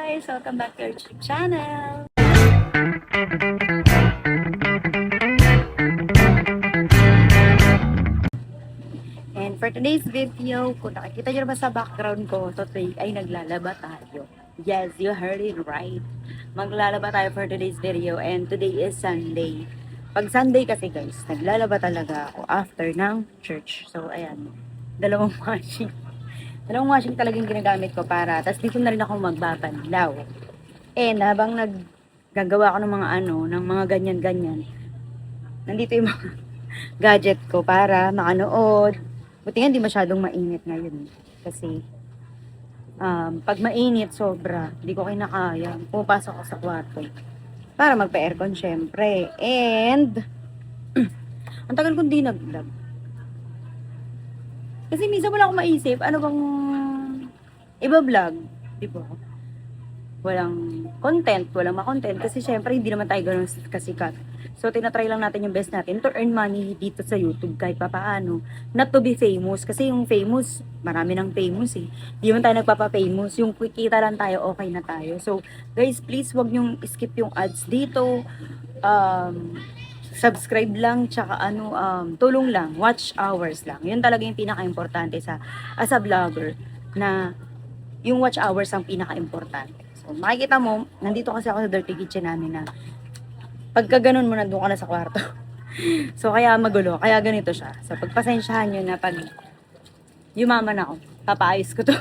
guys! Welcome back to our YouTube channel! And for today's video, kung nakikita nyo naman sa background ko, today ay naglalaba tayo. Yes, you heard it right. Maglalaba tayo for today's video and today is Sunday. Pag Sunday kasi guys, naglalaba talaga ako after ng church. So ayan, dalawang washing. Dalawang washing talagang ginagamit ko para, tas dito na rin ako magbabanlaw. And habang naggagawa ko ng mga ng mga ganyan-ganyan, nandito yung mga gadget ko para makanood. Buti nga di masyadong mainit ngayon. Kasi, pag mainit sobra, di ko kinakaya. Pumapasok ako sa kwarto. Para magpa-aircon syempre. And, ang tagal kong di nag-vlog. Kasi minsan wala akong maisip, ano bang iba-vlog, di ba? Walang content, walang ma-content. Kasi syempre, hindi naman tayo ganun kasikat. So, tinatry lang natin yung best natin to earn money dito sa YouTube kahit papaano. Not to be famous. Kasi yung famous, marami ng famous eh. Hindi man tayo nagpapa-famous. Yung kita lang tayo, okay na tayo. So, guys, please wag nyong skip yung ads dito. Subscribe lang, tsaka tulong lang, watch hours lang. Yun talaga yung pinaka-importante as a vlogger, na yung watch hours ang pinaka-importante. So, makikita mo, nandito kasi ako sa dirty kitchen namin na pagka ganun mo, nandun ka na sa kwarto. So, kaya magulo, kaya ganito siya. So, pagpasensyahan nyo na pag yumaman ako, papaayos ko to.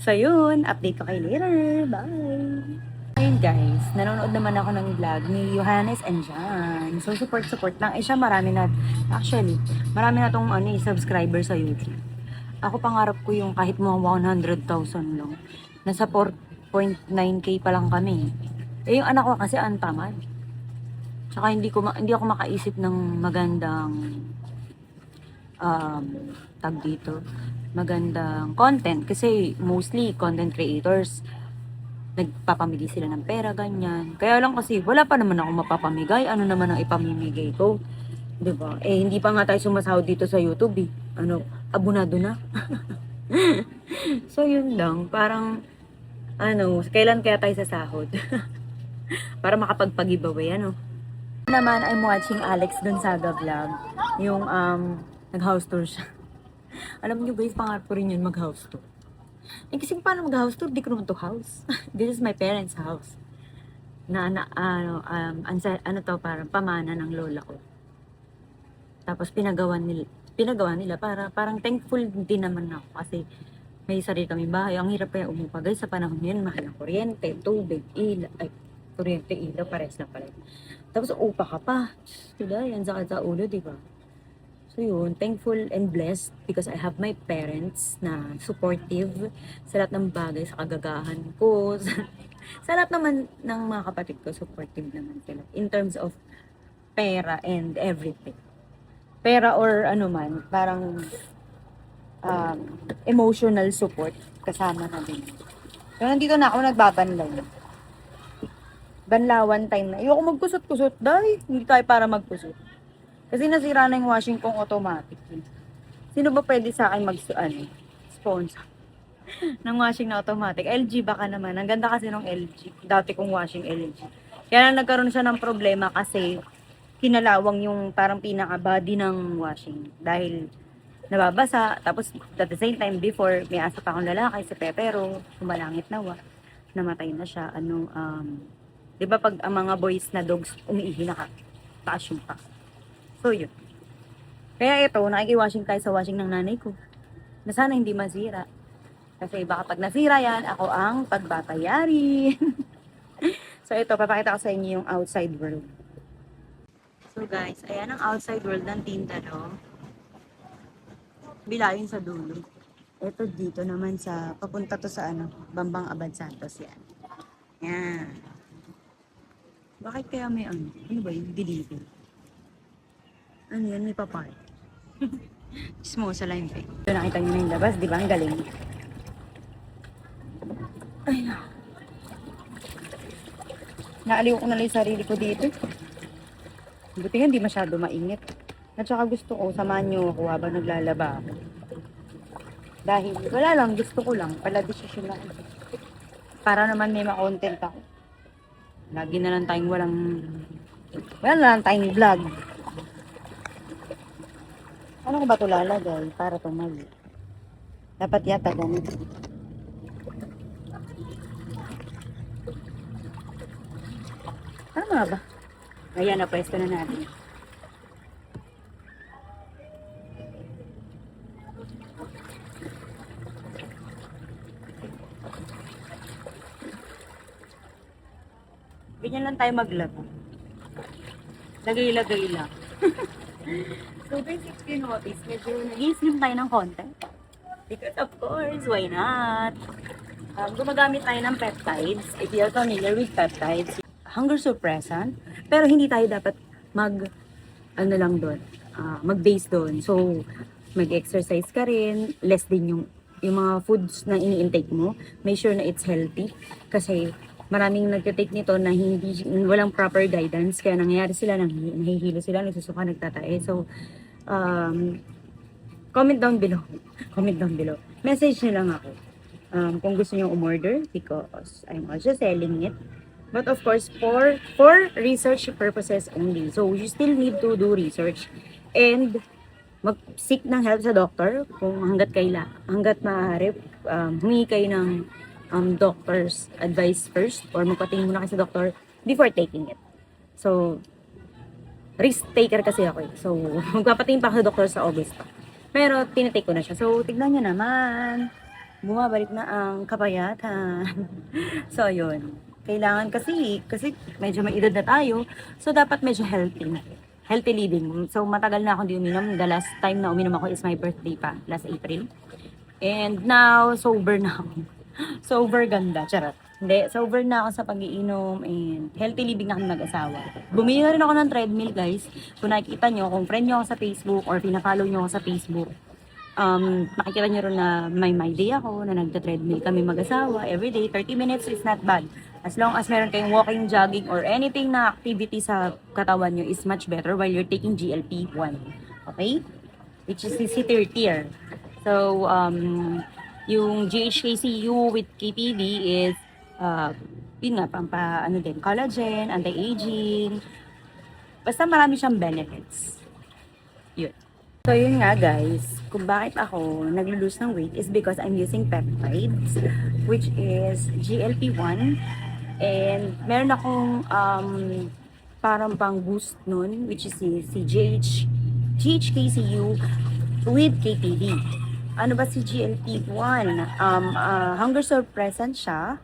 So, yun, update ko kayo later. Bye! Ayun guys, nanonood naman ako ng vlog ni Johannes and Jan. So, support lang. Siya marami na tong subscriber sa YouTube. Ako pangarap ko yung kahit mo 100,000 lang. Nasa 4.9k pa lang kami. Eh yung anak ko kasi ang tamad. Tsaka hindi ako makaisip ng magandang tag dito. Magandang content kasi mostly content creators nagpapamigay sila ng pera, ganyan. Kaya lang kasi wala pa naman ako mapapamigay. Ano naman ang ipamimigay ko? 'Di ba? Eh hindi pa nga tayo sumasahod dito sa YouTube eh. Abonado na. So yun lang, parang kailan kaya tayo sasahod? Para makapagpag-giveaway, naman, I'm watching Alex Gonzaga vlog. Yung, nag-house tour siya. Alam niyo guys, pangarap ko rin yun mag-house tour. Eh, kasi paano mag-house tour? Di ko naman to house. This is my parents' house. Parang pamana ng lola ko. Tapos pinagawa nila para parang thankful din naman ako kasi may sarili kami bahay. Ang hirap kaya umupa guys sa panahon yun, mahal ang kuryente, tubig, kuryente, ilaw, pares lang pala. Tapos upa ka pa. Diba? Yan sakit sa ulo, diba? So yun, thankful and blessed because I have my parents na supportive sa lahat ng bagay, sa kagagahan ko. Sa lahat naman ng mga kapatid ko, supportive naman sila. In terms of pera and everything. Pera or parang emotional support kasama na din. So nandito na ako nagbabanlaw. Banlawan time na. Ayoko magkusot-kusot, dahil hindi tayo para magkusot. Kasi nasira na yung washing kong automatic. Sino ba pwede sa akin sponsor ng washing na automatic? LG baka naman. Ang ganda kasi ng LG. Dati kong washing LG. Kaya lang nagkaroon siya ng problema kasi kinalawang yung parang pinaka-body ng washing. Dahil nababasa. Tapos at the same time before, may asa pa akong lalaki si Pepero. Sumalangit namatay na siya. Di ba pag ang mga boys na dogs umiihi taas yung pa. So yun. Kaya ito, nakikiwashing tayo sa washing ng nanay ko. Na sana hindi masira. Kasi baka pag nasira yan, ako ang pagbabayarin. So ito, papakita ko sa inyo yung outside world. So guys, ayan ang outside world ng Tindaro. Bilayin sa dulo. Ito dito naman papunta to sa Bambang Abad Santos yan. Yan. Bakit kaya may ano ba yung delivery? Ano yan, may papay. Chismosa lang yun. Ito nakita nyo na yung labas, di ba? Ang galing. Ay na. Naaliw ko na lang yung sarili ko dito. Buti nga, hindi masyado mainit. At saka gusto ko, samahan nyo ako habang naglalaba ako. Dahil, wala lang, gusto ko lang. Pala desisyon lang. Para naman may ma-content ako. Lagi na lang tayong wala na lang tayong vlog. Ano ko ba ito lalagay para tumali? Dapat yata ganito. Tama ba? Ayan, napwesto na natin. Ganyan lang tayo maglaba. Lagay-lagay lang. So, basically notice, medyo nag-slim tayo ng konti. Because of course, why not? Gumagamit tayo ng peptides. If you're familiar with peptides, hunger suppressant. Pero hindi tayo dapat mag-base doon. So, mag-exercise ka rin, less din yung mga foods na ini-intake mo. Make sure na it's healthy. Kasi, maraming nagtitake nito na walang proper guidance. Kaya nangyayari sila, nahihilo sila, nagsusuka, nagtatae. So, comment down below. Comment down below. Message nyo lang ako. Kung gusto nyo umorder because I'm also selling it. But of course, for research purposes only. So, you still need to do research. And, mag-seek ng help sa doctor kung hanggat maaari, humingi kayo ng doctor's advice first or magpatingin muna kayo sa doctor before taking it. So, risk taker kasi ako eh. So, magpapatingin pa ako sa doctor sa August pa. Pero, tinitake ko na siya. So, tignan nyo naman. Bumabalik na ang kapayatan. So, yun. Kailangan kasi medyo may edad na tayo. So, dapat medyo healthy na. Healthy living. So, matagal na ako di uminom. The last time na uminom ako is my birthday pa, last April. And now, sober na ako. Sober ganda, charot. Hindi, sober na ako sa pag-iinom and healthy living na kami mag-asawa. Bumili na rin ako ng treadmill, guys. Kung nakikita nyo, kung friend nyo ako sa Facebook or pinafollow nyo ako sa Facebook, makikita nyo rin na may my day ako, na nagta-treadmill kami mag-asawa. Everyday, 30 minutes is not bad. As long as meron kayong walking, jogging, or anything na activity sa katawan nyo is much better while you're taking GLP-1. Okay? Which is the third tier. So, yung GHKCU with KPV is yun nga, collagen, anti-aging. Basta marami siyang benefits. Yun. So, yun nga guys, kung bakit ako naglo-lose ng weight is because I'm using peptides, which is GLP-1. And meron akong parang pang boost nun, which is si GHKCU with KPV. Ano ba si GLP-1? Hunger suppressant siya.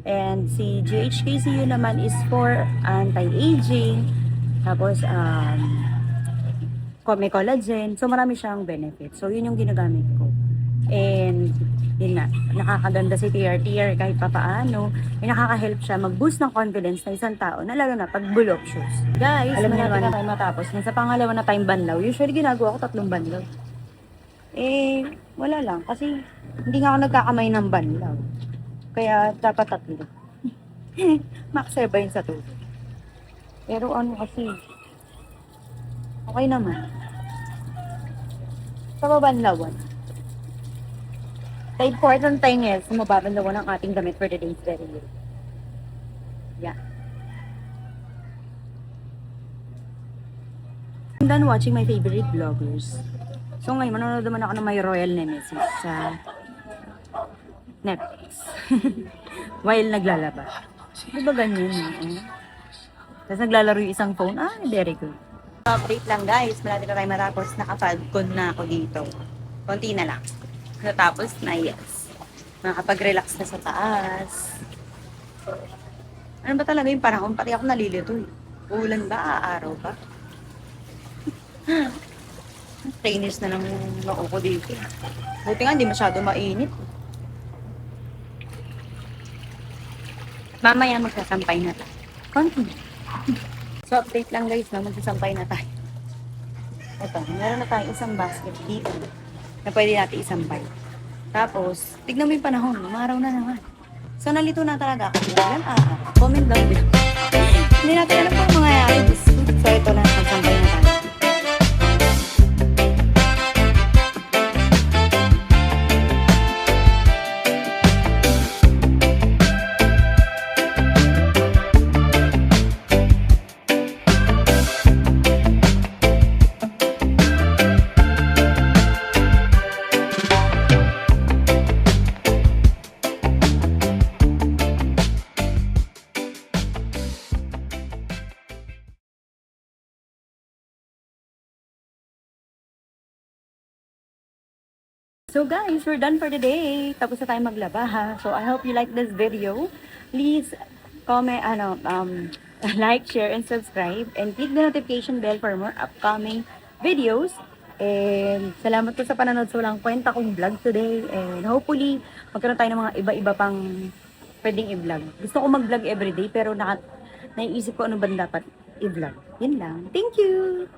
And si GHKCU naman is for anti-aging. Tapos, may collagen. So, marami siyang benefits. So, yun yung ginagamit ko. And, yun nga, nakakaganda si TRTR kahit papaano. Nakaka-help siya mag-boost ng confidence ng isang tao na lalo na pag bulok shoes. Guys, alam niyo na tayo matapos. Nasa pangalawa na tayong banlaw. Usually, ginagawa ko 3 banlaw. Wala lang. Kasi, hindi nga ako nagkakamay ng banlaw. Kaya, dapat 3. Max 7 sa 2. Pero ano kasi, okay naman. Sa babanlawan. The important thing is, mababanlawan ang ating damit for the day is very good. Yeah. I'm done watching my favorite vloggers. So ngayon, manonood naman ako ng My Royal Nemesis sa Netflix. While naglalaba. Diba ganyan eh? Tapos naglalaro yung isang phone. Very good. Update lang guys. Malapit na tayo matapos. Nakapagkon na ako dito. Konti na lang. Natapos na, yes. Makapag-relax na sa taas. Ano ba talaga yung panahon? Pati ako nalilito eh. Ulan ba? Araw ba? Trainers na lang ako dito. Buti nga, hindi masyado mainit. Mamaya magsasampay na tayo. Konti. So, update lang guys, magsasampay na tayo. Ito, meron na tayong isang basket dito na pwede natin isampay. Tapos, tignan mo yung panahon, umaraw na naman. So, nalito na talaga ako. Ilan comment down below. Hindi natin alam kung mga ayos. So, ito na, magsampay na tayo. So guys, we're done for the day. Tapos na tayo maglaba ha. So I hope you like this video. Please comment, like, share, and subscribe. And click the notification bell for more upcoming videos. And salamat po sa panonood sa walang kwenta kong vlog today. And hopefully, magkaroon tayo ng mga iba-iba pang pwedeng i-vlog. Gusto ko mag-vlog everyday pero naiisip ko ano ba dapat i-vlog. Yun lang. Thank you!